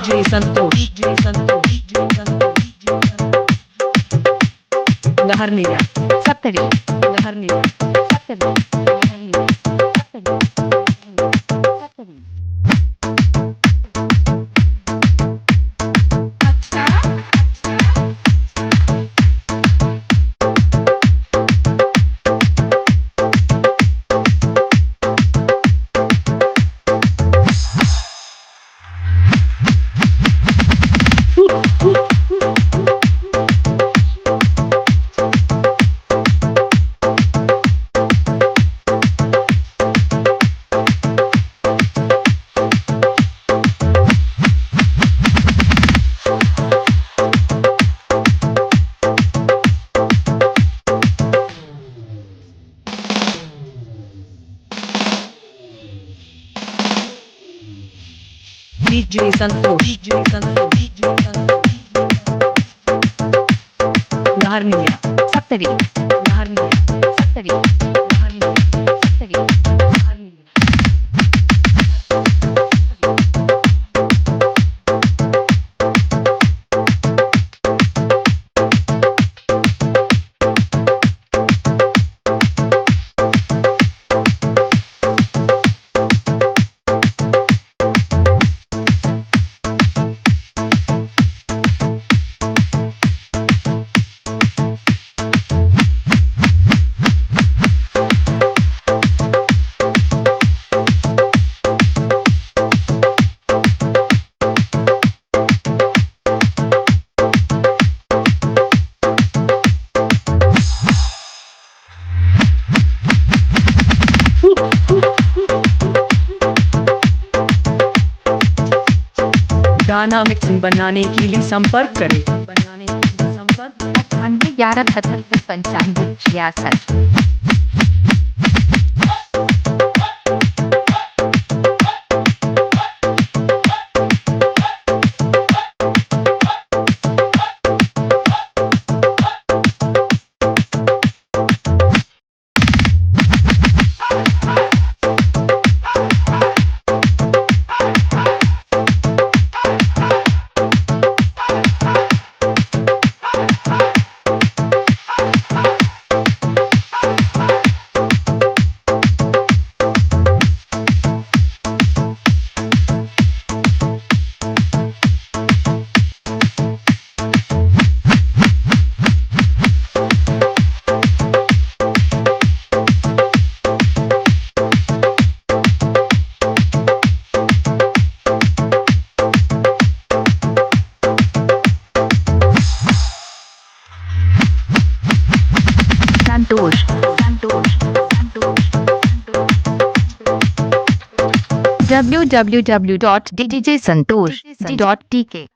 DJ Santosh, DJ Santosh, DJ Santosh, Laharniya, Saptari Laharniya, Saptari Saptari Saptari DJ Santosh, DJ Santosh, DJ Santosh, Laharniya, Saptari Laharniya, Saptari Laharniya, Saptari Laharniya. गाना mixing बनाने के लिए संपर्क करें। बनाने के लिए संपर्क 98 11 77 95 66। संतोष संतोष संतोष www.djsantosh.tk